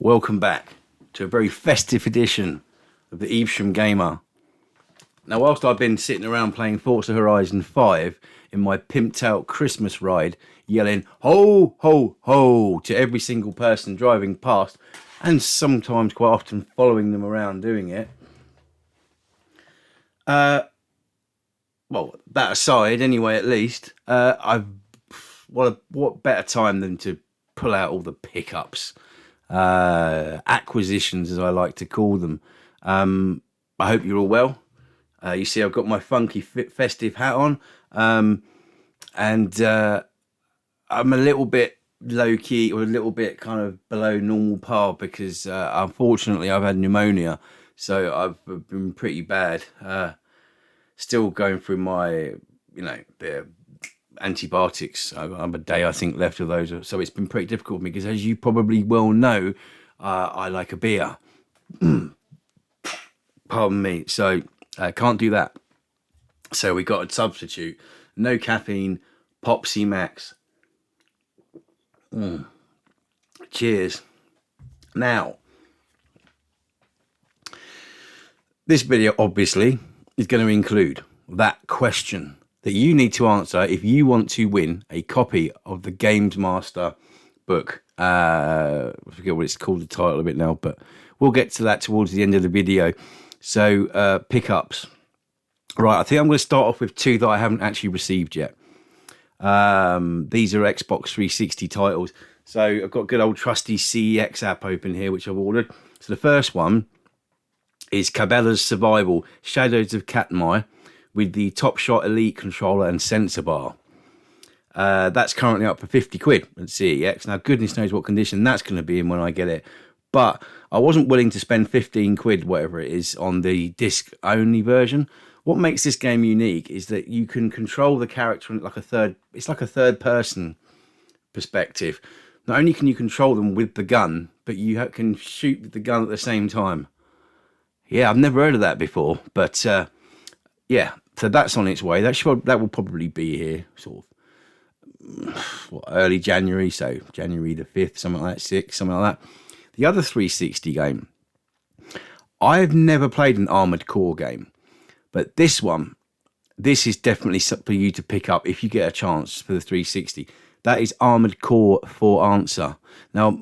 welcome back to a very festive edition of the Evesham Gamer. Now, whilst I've been sitting around playing Forza Horizon 5 in my pimped out Christmas ride, yelling ho, ho, ho to every single person driving past, and sometimes quite often following them around doing it. Well, that aside, anyway, at least, what better time than to pull out all the pickups, acquisitions, as I like to call them. I hope you're all well. You see, I've got my funky festive hat on, and I'm a little bit low key, or a little bit kind of below normal par because unfortunately I've had pneumonia, so I've been pretty bad. Still going through my, bit of antibiotics. I'm a day, I think, left of those, so it's been pretty difficult for me because, as you probably well know, I like a beer. Pardon me. So can't do that. So we got a substitute. No caffeine, Popsy Max. Cheers. Now, this video obviously is going to include that question that you need to answer if you want to win a copy of the Games Master book. I forget what it's called, the title of it now, but we'll get to that towards the end of the video. So pickups. Right, I think I'm going to start off with two that I haven't actually received yet. These are Xbox 360 titles. So I've got good old trusty CEX app open here, which I've ordered. So the first one is Cabela's Survival Shadows of Katmai with the Top Shot Elite controller and sensor bar. That's currently up for 50 quid at CEX. Now, goodness knows what condition that's going to be in when I get it. But I wasn't willing to spend 15 quid, whatever it is, on the disc-only version. What makes this game unique is that you can control the character in it's like a third-person perspective. Not only can you control them with the gun, but you can shoot with the gun at the same time. Yeah, I've never heard of that before, but yeah, so that's on its way. That will probably be here, sort of early January, so January the 5th, something like that, 6th, something like that. The other 360 game, I've never played an Armored Core game, but this is definitely something for you to pick up if you get a chance for the 360. That is Armored Core for Answer. Now,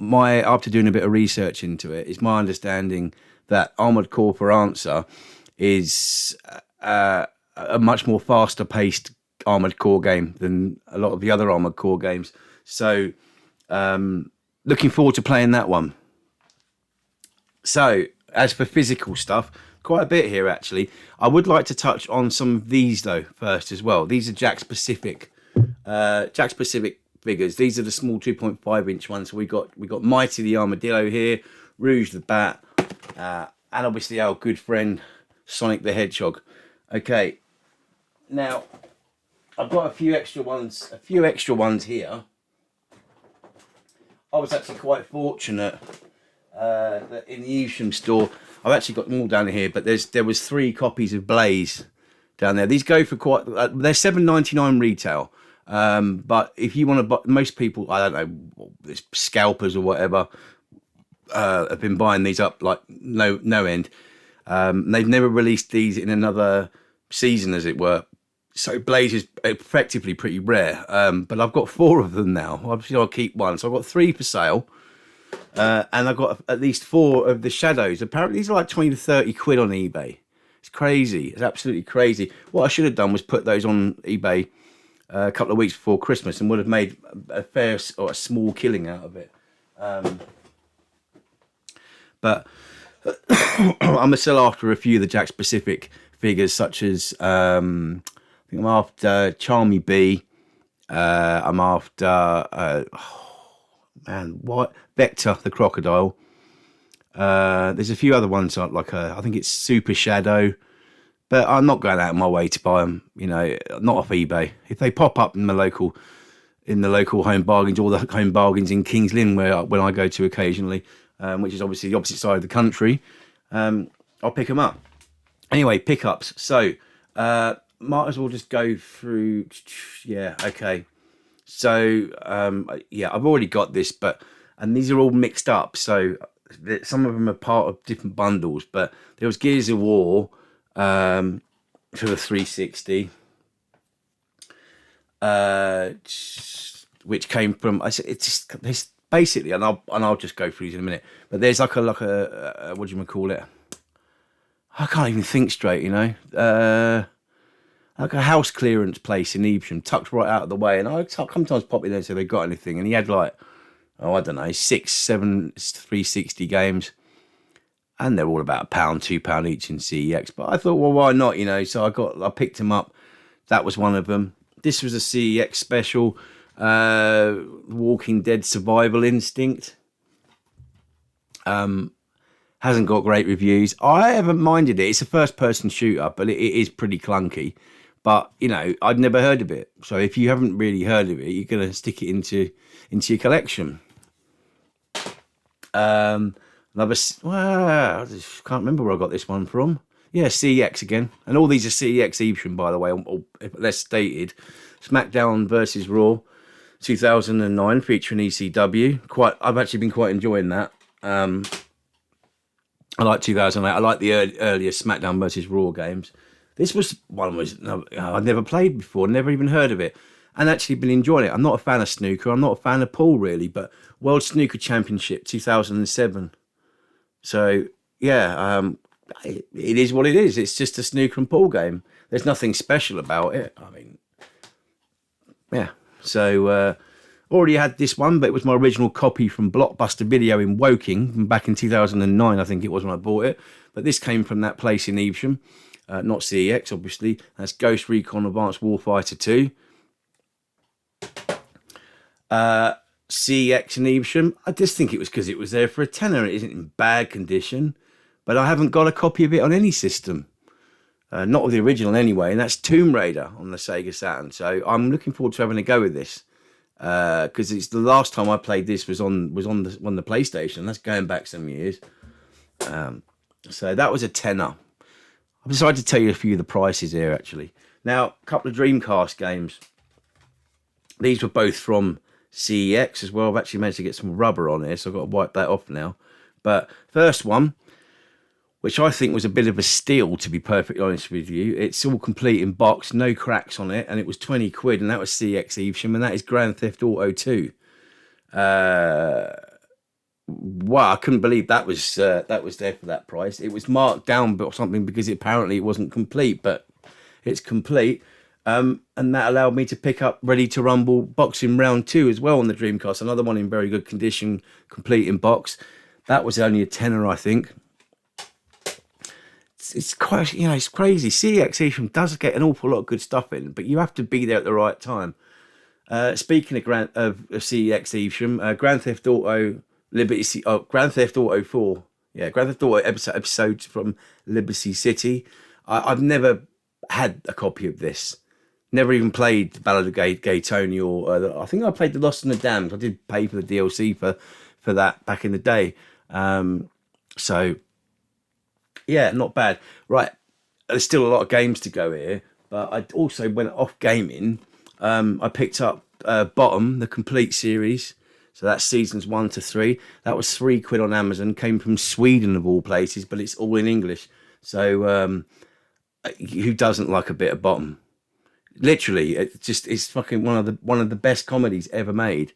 after doing a bit of research into it, it's my understanding that Armored Core for Answer is a much more faster-paced Armored Core game than a lot of the other Armored Core games. So, looking forward to playing that one. So, as for physical stuff, quite a bit here, actually. I would like to touch on some of these, though, first as well. These are Jakks Pacific figures. These are the small 2.5-inch ones. So we got Mighty the Armadillo here, Rouge the Bat, and obviously our good friend Sonic the Hedgehog. Okay, now I've got a few extra ones here. I was actually quite fortunate that in the Evesham store, I've actually got them all down here, but there was 3 copies of Blaze down there. These go for quite, they're $7.99 retail. But if you want to buy, most people, I don't know, scalpers or whatever, have been buying these up like no end. They've never released these in another season, as it were. So Blaze is effectively pretty rare. But I've got 4 of them now. Obviously, I'll keep one. So I've got 3 for sale. And I've got at least 4 of the Shadows. Apparently, these are like 20 to 30 quid on eBay. It's crazy. It's absolutely crazy. What I should have done was put those on eBay a couple of weeks before Christmas and would have made a fair or a small killing out of it. But I'm still after a few of the Jakks Pacific figures, such as I think I'm after Charmy B. I'm after Vector the crocodile. There's a few other ones like I think it's Super Shadow. But I'm not going out of my way to buy them, not off eBay. If they pop up in the local home bargains, or the home bargains in Kings Lynn, when I go to occasionally, which is obviously the opposite side of the country, I'll pick them up. Anyway, pickups. So, might as well just go through. Yeah, okay. So, I've already got this, and these are all mixed up. So Some of them are part of different bundles, but there was Gears of War for the 360, which came from. It's basically, and I'll just go through these in a minute. But there's like a what do you call it? I can't even think straight, you know. Like a house clearance place in Evesham, tucked right out of the way. And I sometimes pop in there and say they got anything. And he had like, I don't know, 6, 7 360 games. And they're all about £1, £2 each in CEX. But I thought, well, why not, you know? So I picked them up. That was one of them. This was a CEX special, Walking Dead Survival Instinct. Hasn't got great reviews. I haven't minded it. It's a first-person shooter, but it is pretty clunky. But, you know, I'd never heard of it. So if you haven't really heard of it, you're going to stick it into your collection. I just can't remember where I got this one from. Yeah, CEX again. And all these are CEX Evesham, by the way, or less stated. SmackDown versus Raw, 2009, featuring ECW. I've actually been quite enjoying that. I like 2008. I like the earlier SmackDown versus Raw games. This was I'd never played before, never even heard of it, and actually been enjoying it. I'm not a fan of snooker. I'm not a fan of pool really, but World Snooker Championship 2007. So yeah, it is what it is. It's just a snooker and pool game. There's nothing special about it. I mean, yeah. So already had this one, but it was my original copy from Blockbuster Video in Woking back in 2009. I think it was when I bought it. But this came from that place in Evesham. Not CEX, obviously. That's Ghost Recon Advanced Warfighter 2. CEX and Evesham. I just think it was because it was there for a tenner. It isn't in bad condition. But I haven't got a copy of it on any system. Not of the original anyway. And that's Tomb Raider on the Sega Saturn. So I'm looking forward to having a go with this. Because it's the last time I played this was on the PlayStation. That's going back some years. So that was a tenner. I've decided to tell you a few of the prices here, actually. Now, a couple of Dreamcast games. These were both from CEX as well. I've actually managed to get some rubber on here, so I've got to wipe that off now. But first one, which I think was a bit of a steal, to be perfectly honest with you. It's all complete in box, no cracks on it, and it was 20 quid, and that was CEX Evesham, and that is Grand Theft Auto 2. Wow, I couldn't believe that was there for that price. It was marked down or something because apparently it wasn't complete, but it's complete. And that allowed me to pick up Ready to Rumble Boxing Round 2 as well on the Dreamcast. Another one in very good condition, complete in box. That was only a tenner, I think. It's quite, you know, it's crazy. CEX Evesham does get an awful lot of good stuff in, but you have to be there at the right time. Speaking of CEX Evesham, Grand Theft Auto Grand Theft Auto 4. Yeah, Grand Theft Auto episodes from Liberty City. I've never had a copy of this. Never even played the Ballad of Gay Tony, or I think I played The Lost and the Damned. I did pay for the DLC for that back in the day. So, yeah, not bad. Right, there's still a lot of games to go here, but I also went off gaming. I picked up Bottom, the complete series. So that's seasons 1 to 3. That was £3 on Amazon. Came from Sweden of all places, but it's all in English. So who doesn't like a bit of Bottom? Literally, it's fucking one of the best comedies ever made.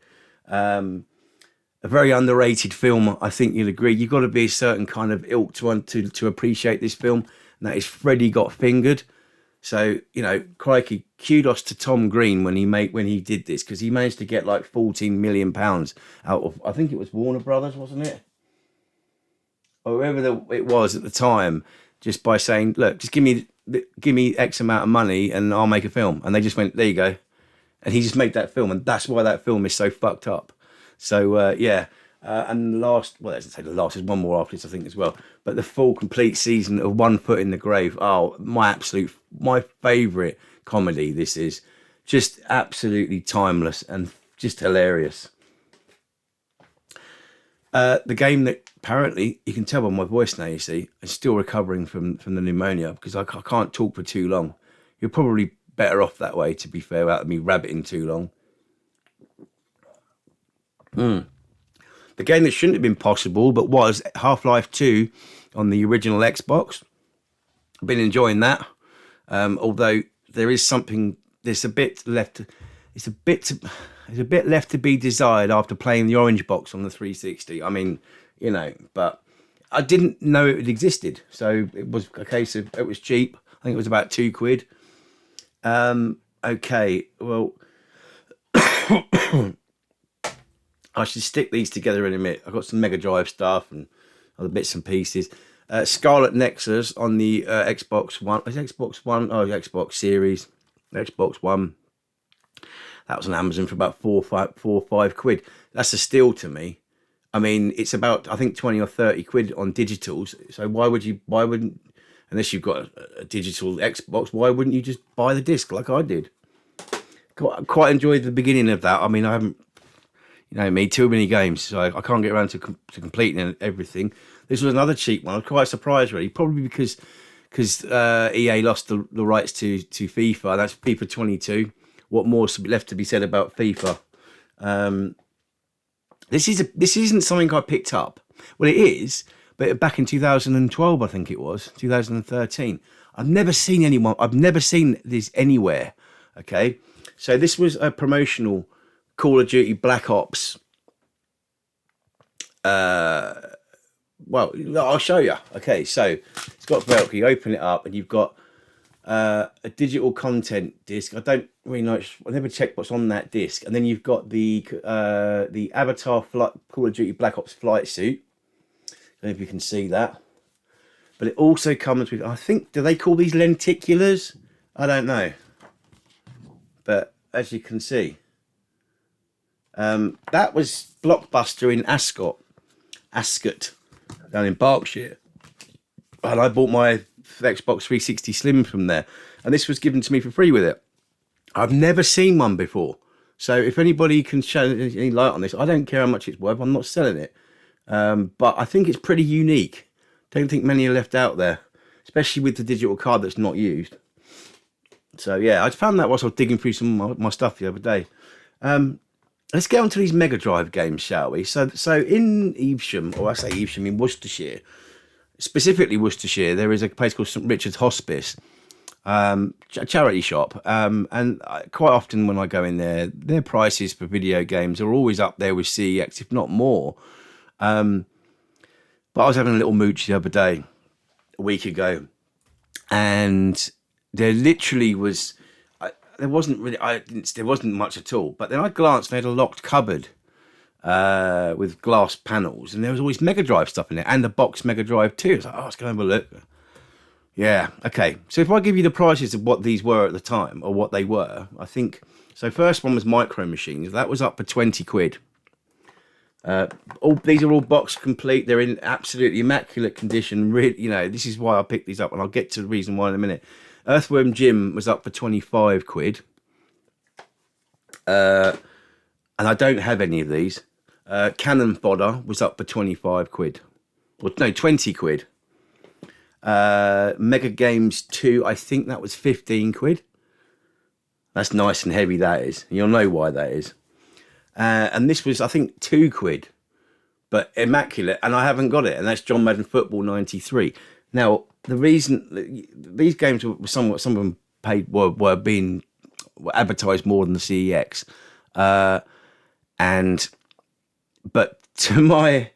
A very underrated film, I think you'll agree. You've got to be a certain kind of ilk to appreciate this film, and that is Freddy Got Fingered. So, you know, crikey, kudos to Tom Green when he did this, because he managed to get like £14 million out of, I think it was Warner Brothers, wasn't it? Or whoever it was at the time, just by saying, look, just give me X amount of money and I'll make a film. And they just went, there you go. And he just made that film, and that's why that film is so fucked up. So, yeah. And the last, well, as I say, the last is one more after this, I think, as well. But the full complete season of One Foot in the Grave. Oh, my favourite comedy. This is just absolutely timeless and just hilarious. The game that apparently, you can tell by my voice now, you see, I'm still recovering from the pneumonia because I can't talk for too long. You're probably better off that way, to be fair, without me rabbiting too long. The game that shouldn't have been possible, but was Half-Life 2 on the original Xbox. I've been enjoying that. Although there is something, there's a bit left. There's a bit left to be desired after playing the orange box on the 360. I mean, you know, but I didn't know it existed. So it was a case of, it was cheap. I think it was about £2. Okay, well, I should stick these together in a minute. I've got some Mega Drive stuff and other bits and pieces. Scarlet Nexus on the Xbox One. Is Xbox One? Oh, Xbox Series. Xbox One. That was on Amazon for about four or five quid. That's a steal to me. I mean, it's about, I think, 20 or 30 quid on digitals. So why wouldn't, unless you've got a digital Xbox, why wouldn't you just buy the disc like I did? Quite enjoyed the beginning of that. I mean, I haven't, you know me, too many games, so I can't get around to completing everything. This was another cheap one. I was quite surprised, really, probably because EA lost the rights to FIFA. That's FIFA 22. What more is left to be said about FIFA? This isn't something I picked up. Well, it is, but back in 2012, I think it was 2013. I've never seen this anywhere. Okay, so this was a promotional Call of Duty Black Ops. Well, I'll show you. Okay, so it's got Velcro. You open it up, and you've got a digital content disc. I don't really know. I never checked what's on that disc. And then you've got the Avatar Call of Duty Black Ops flight suit. I don't know if you can see that. But it also comes with, I think, do they call these lenticulars? I don't know. But as you can see, that was Blockbuster in Ascot, down in Berkshire. And I bought my Xbox 360 Slim from there. And this was given to me for free with it. I've never seen one before. So if anybody can shed any light on this, I don't care how much it's worth. I'm not selling it. But I think it's pretty unique. Don't think many are left out there, especially with the digital card that's not used. So yeah, I found that whilst I was digging through some of my stuff the other day. Let's get on to these Mega Drive games, shall we? So in Evesham, or I say Evesham, in Worcestershire, specifically Worcestershire, there is a place called St Richard's Hospice, a charity shop. And quite often when I go in there, their prices for video games are always up there with CEX, if not more. But I was having a little mooch the other day, a week ago, and there literally was, there wasn't much at all. But then I glanced, and they had a locked cupboard with glass panels, and there was always Mega Drive stuff in there, and the box Mega Drive 2. I was like, oh, let's go have a look. Yeah, okay. So if I give you the prices of what these were at the time, or what they were, I think, so first one was Micro Machines. That was up for 20 quid. These are all box complete. They're in absolutely immaculate condition. Really, you know, this is why I picked these up, and I'll get to the reason why in a minute. Earthworm Jim was up for 25 quid. And I don't have any of these. Cannon Fodder was up for 25 quid. Or no, 20 quid. Mega Games 2, I think that was 15 quid. That's nice and heavy, that is. You'll know why that is. And this was, I think, 2 quid. But immaculate, and I haven't got it. And that's John Madden Football 93. Now, the reason these games were some of them were being advertised more than the CEX, but to my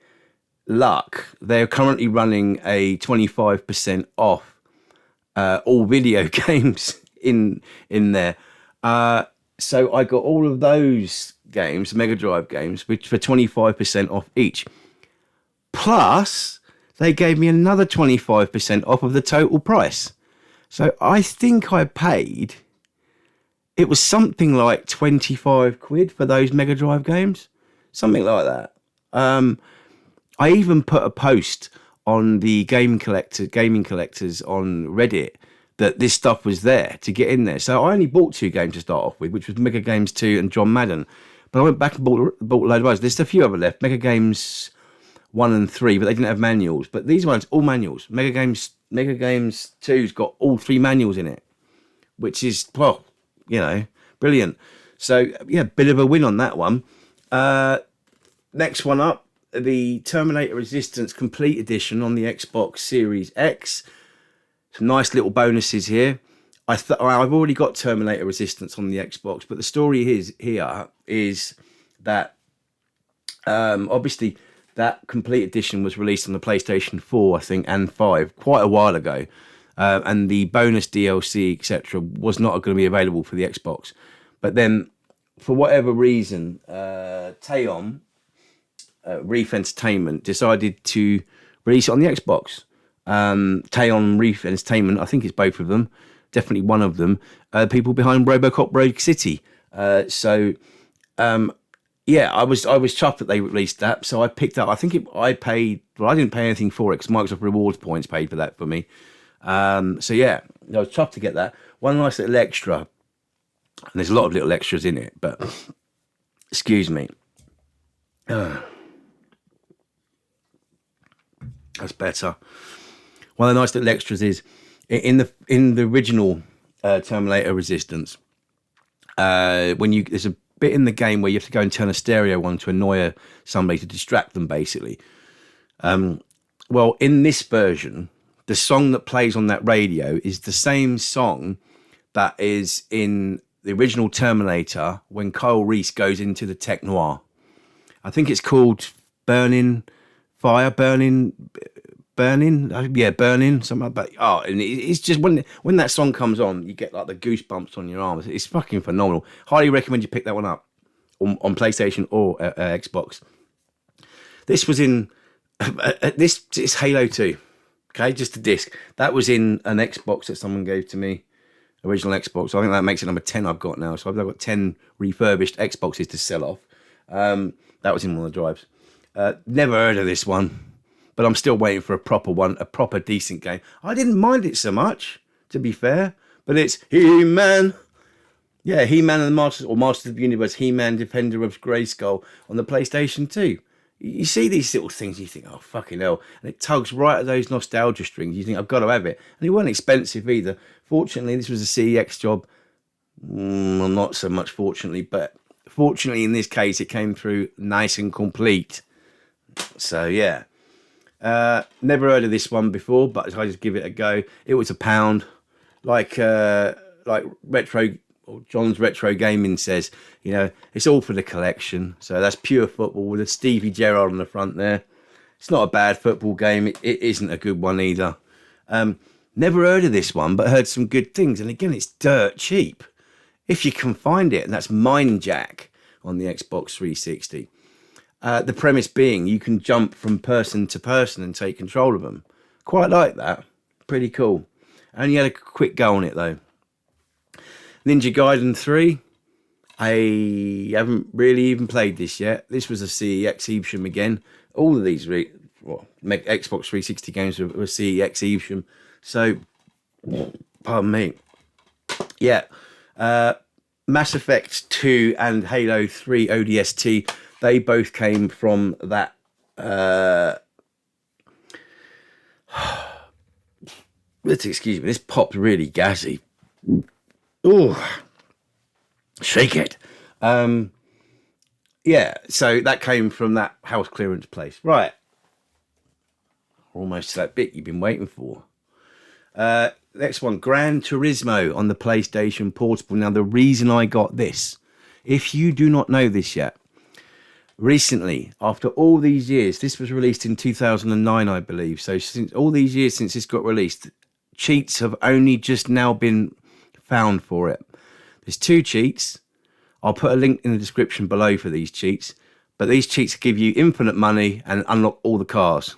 luck, they're currently running a 25% off all video games in there. So I got all of those games, Mega Drive games, which for 25% off each. Plus, they gave me another 25% off of the total price. So I think I paid, it was something like 25 quid for those Mega Drive games. Something like that. I even put a post on the gaming collectors on Reddit that this stuff was there to get in there. So I only bought 2 games to start off with, which was Mega Games 2 and John Madden. But I went back and bought a load of others. There's a few other left. Mega Games 1 and 3, but they didn't have manuals. But these ones, all manuals. Mega Games 2's got all 3 manuals in it, which is, well, you know, brilliant. So, yeah, bit of a win on that one. Next one up, the Terminator Resistance Complete Edition on the Xbox Series X. Some nice little bonuses here. I've already got Terminator Resistance on the Xbox, but the story is that obviously that Complete Edition was released on the PlayStation 4, I think, and 5 quite a while ago. And the bonus DLC, etc., was not going to be available for the Xbox. But then, for whatever reason, Teon, Reef Entertainment, decided to release it on the Xbox. Teon, Reef Entertainment, I think it's both of them, definitely one of them, people behind RoboCop Rogue City. Yeah, I was chuffed that they released that, so I picked up. I didn't pay anything for it because Microsoft Rewards points paid for that for me. So yeah, I was chuffed to get that. One nice little extra, and there's a lot of little extras in it, but excuse me. That's better. One of the nice little extras is in the original Terminator Resistance. There's a bit in the game where you have to go and turn a stereo on to annoy somebody to distract them, basically. Well, in this version, the song that plays on that radio is the same song that is in the original Terminator when Kyle Reese goes into the tech noir. I think it's called Burning, something like that. Oh, and it's just when that song comes on, you get like the goosebumps on your arms. It's fucking phenomenal. Highly recommend you pick that one up on PlayStation or Xbox. This was in this is Halo 2. Okay, just a disc. That was in an Xbox that someone gave to me, original Xbox. So I think that makes it number 10 I've got now. So I've got 10 refurbished Xboxes to sell off. That was in one of the drives. Never heard of this one, but I'm still waiting for a proper one, a proper decent game. I didn't mind it so much, to be fair, but it's He-Man. Yeah, He-Man and the Masters of the Universe, He-Man, Defender of Grayskull on the PlayStation 2. You see these little things, you think, oh, fucking hell. And it tugs right at those nostalgia strings. You think, I've got to have it. And it wasn't expensive either. Fortunately, this was a CEX job. Well, not so much fortunately, but fortunately in this case, it came through nice and complete. So, yeah. Never heard of this one before, but I just give it a go. It was £1. Like retro... or John's Retro Gaming says, it's all for the collection. So that's pure football with a Stevie Gerrard on the front there. It's not a bad football game. It isn't a good one either. Never heard of this one, but heard some good things. And again, it's dirt cheap. If you can find it, and that's Mind Jack on the Xbox 360. The premise being you can jump from person to person and take control of them. Quite like that. Pretty cool. I only had a quick go on it though. Ninja Gaiden 3, I haven't really even played this yet. This was a CEX Evesham again. All of these Xbox 360 games were CEX Evesham. So, pardon me. Yeah. Mass Effect 2 and Halo 3 ODST, they both came from that... excuse me, this pop's really gassy. Oh, shake it. Yeah, so that came from that house clearance place. Right. Almost to that bit you've been waiting for. Next one, Gran Turismo on the PlayStation Portable. Now, the reason I got this, if you do not know this yet, recently, after all these years, this was released in 2009, I believe. So since all these years since this got released, cheats have only just now been found for it. There's 2 cheats. I'll put a link in the description below for these cheats. But these cheats give you infinite money and unlock all the cars.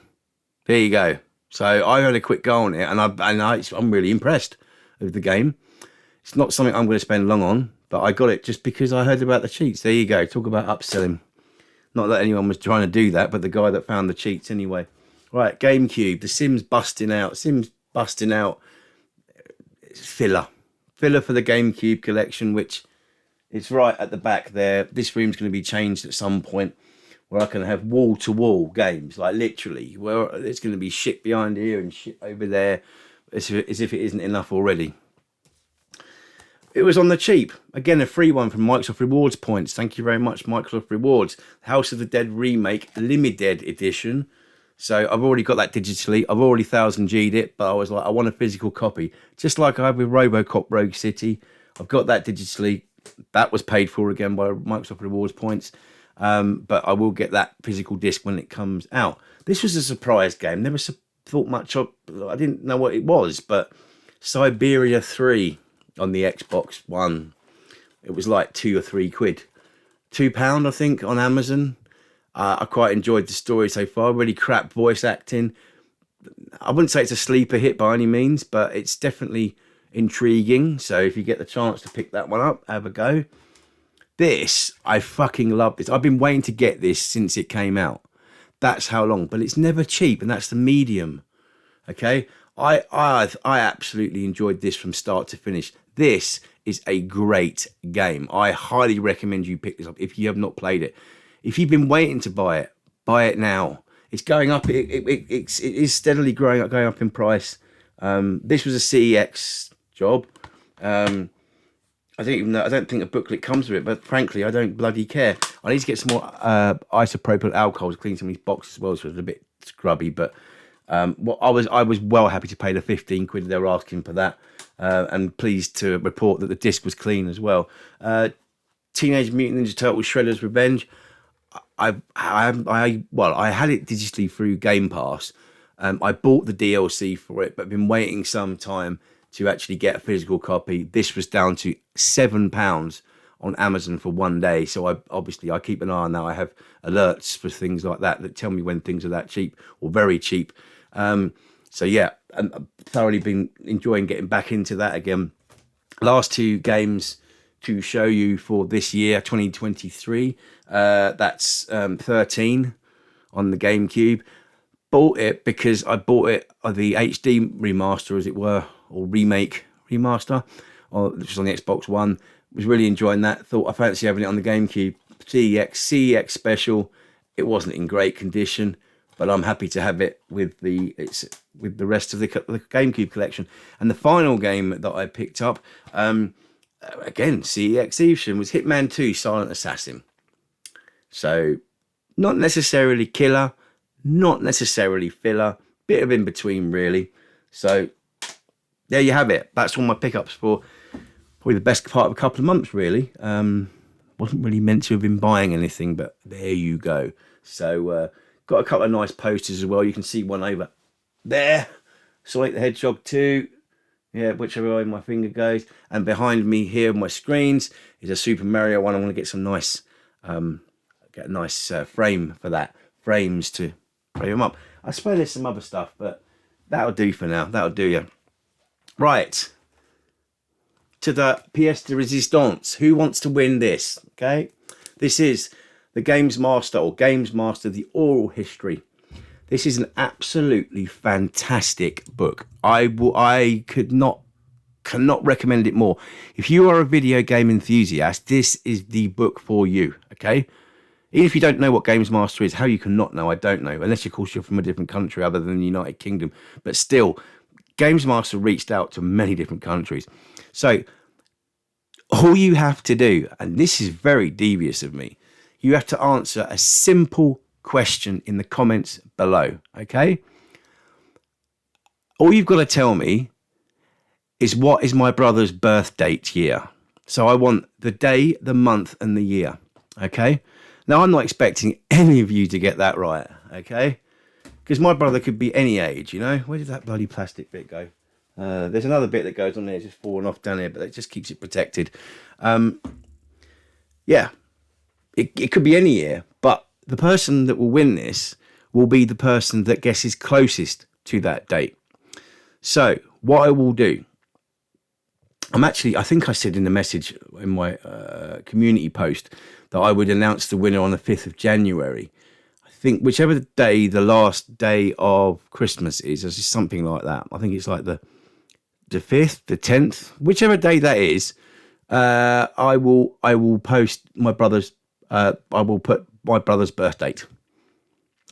There you go. So I had a quick go on it, and I'm really impressed with the game. It's not something I'm going to spend long on, but I got it just because I heard about the cheats. There you go. Talk about upselling. Not that anyone was trying to do that, but the guy that found the cheats anyway. Right, GameCube. The Sims busting out. Filler for the GameCube collection, which is right at the back there. This room's going to be changed at some point where I can have wall-to-wall games, like literally, where there's going to be shit behind here and shit over there, as if it isn't enough already. it was on the cheap. Again, a free one from Microsoft Rewards points. Thank you very much, Microsoft Rewards. House of the Dead Remake Limited Edition. So I've already got that digitally. I've already 1000G'd it, but I was like, I want a physical copy. Just like I have with RoboCop Rogue City. I've got that digitally. That was paid for again by Microsoft Rewards points. But I will get that physical disc when it comes out. This was a surprise game. Never thought much of. I didn't know what it was, but Siberia 3 on the Xbox One. It was like £2 or £3. £2, I think, on Amazon. I quite enjoyed the story so far. Really crap voice acting. I wouldn't say it's a sleeper hit by any means, but it's definitely intriguing. So if you get the chance to pick that one up, have a go. This, I fucking love this. I've been waiting to get this since it came out. That's how long. But it's never cheap, and that's the medium. Okay? I absolutely enjoyed this from start to finish. This is a great game. I highly recommend you pick this up if you have not played it. If you've been waiting to buy it now. It's going up. It is steadily going up in price. This was a CEX job. I don't think a booklet comes with it, but frankly, I don't bloody care. I need to get some more isopropyl alcohol to clean some of these boxes as well, so it's a bit scrubby. But I was well happy to pay the £15 they were asking for that, and pleased to report that the disc was clean as well. Teenage Mutant Ninja Turtles: Shredder's Revenge. I had it digitally through Game Pass. I bought the DLC for it, but I've been waiting some time to actually get a physical copy. This was down to £7 on Amazon for one day. So I keep an eye on that. I have alerts for things like that tell me when things are that cheap or very cheap. So yeah, I've thoroughly been enjoying getting back into that again. Last two games to show you for this year, 2023. That's 13 on the GameCube. Bought it because I bought it the HD remaster, as it were, or remaster, which was on the Xbox One. Was really enjoying that. Thought I fancy having it on the GameCube. CEX special. It wasn't in great condition, but I'm happy to have it with the rest of the GameCube collection. And the final game that I picked up, again, CEX Evesham, was Hitman 2 Silent Assassin. So, not necessarily killer, not necessarily filler, bit of in between, really. So, there you have it. That's all my pickups for probably the best part of a couple of months, really. Wasn't really meant to have been buying anything, but there you go. So, got a couple of nice posters as well. You can see one over there. Sonic the Hedgehog 2. Yeah, whichever way my finger goes. And behind me here on my screens is a Super Mario one. I want to get some nice, get a nice frame for that. Frames to frame them up. I suppose there's some other stuff, but that'll do for now. That'll do you. Right. To the pièce de résistance. Who wants to win this? Okay. This is the Games Master, or Games Master, the Oral History. This is an absolutely fantastic book. I cannot recommend it more. If you are a video game enthusiast, this is the book for you, okay? Even if you don't know what Games Master is, how you can not know, I don't know. Unless, of course, you're from a different country other than the United Kingdom. But still, Games Master reached out to many different countries. So, all you have to do, and this is very devious of me, you have to answer a simple question in the comments below, okay? All you've got to tell me is what is my brother's birth date year. So I want the day, the month, and the year, okay? Now, I'm not expecting any of you to get that right, okay? Because my brother could be any age, you know? Where did that bloody plastic bit go? There's another bit that goes on there, it's just falling off down here, but it just keeps it protected. Yeah, it could be any year, but the person that will win this will be the person that guesses closest to that date. So, what I will do, I think I said in the message in my community post that I would announce the winner on the 5th of January. I think whichever day the last day of Christmas is, it's just something like that. I think it's like the 5th, the 10th, whichever day that is. I will post my brother's. I will put my brother's birth date.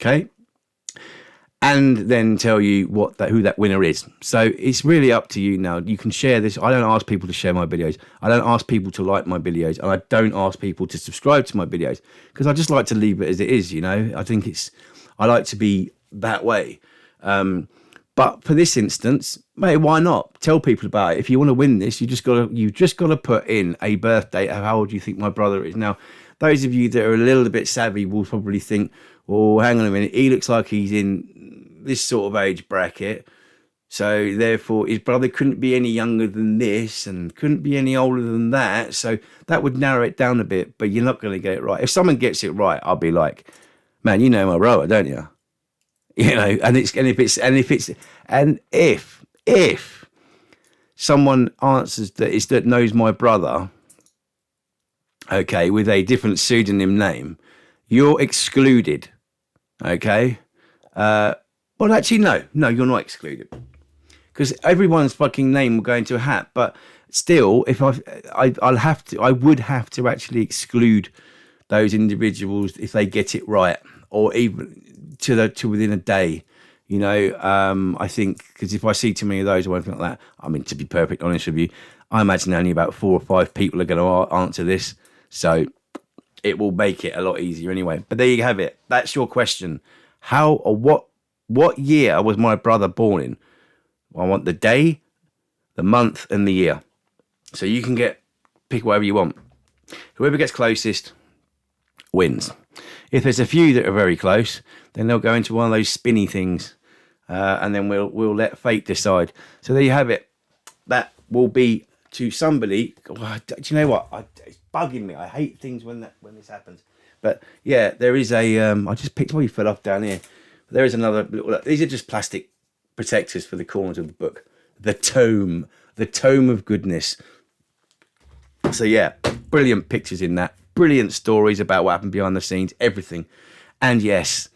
Okay. and then tell you who that winner is. So it's really up to you now. You can share this. I don't ask people to share my videos. I don't ask people to like my videos, and I don't ask people to subscribe to my videos, because I just like to leave it as it is. You know, I like to be that way. But for this instance, mate, why not tell people about it? If you want to win this, you just got to put in a birthday. How old do you think my brother is? Now, those of you that are a little bit savvy will probably think, "Oh, hang on a minute, he looks like he's in this sort of age bracket, so therefore his brother couldn't be any younger than this and couldn't be any older than that." So that would narrow it down a bit, but you're not going to get it right. If someone gets it right, I'll be like, "Man, you know my brother, don't you?" You know, and if someone answers that knows my brother, okay, with a different pseudonym name, you're excluded. Okay. Well, actually, no, you're not excluded, because everyone's fucking name will go into a hat. But still, if I would have to actually exclude those individuals if they get it right, or even to within a day. You know, I think, because if I see too many of those or anything like that, I mean, to be perfectly honest with you, I imagine only about 4 or 5 people are going to answer this, so it will make it a lot easier anyway. But there you have it. That's your question. How or what year was my brother born in? I want the day, the month, and the year. So you can pick whatever you want. Whoever gets closest wins. If there's a few that are very close, then they'll go into one of those spinny things, and then we'll let fate decide. So there you have it. That will be to somebody. Do you know what? It's bugging me. I hate things when this happens. But yeah, there is a. I just picked what you fell off down here. There is another. These are just plastic protectors for the corners of the book. The tome of goodness. So yeah, brilliant pictures in that. Brilliant stories about what happened behind the scenes, everything. And yes,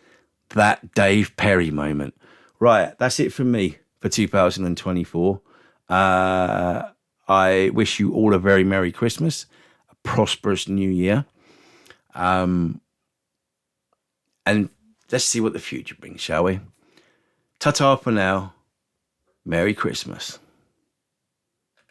that Dave Perry moment. Right, that's it from me for 2024. I wish you all a very Merry Christmas, a prosperous New Year. And let's see what the future brings, shall we? Ta-ta for now. Merry Christmas.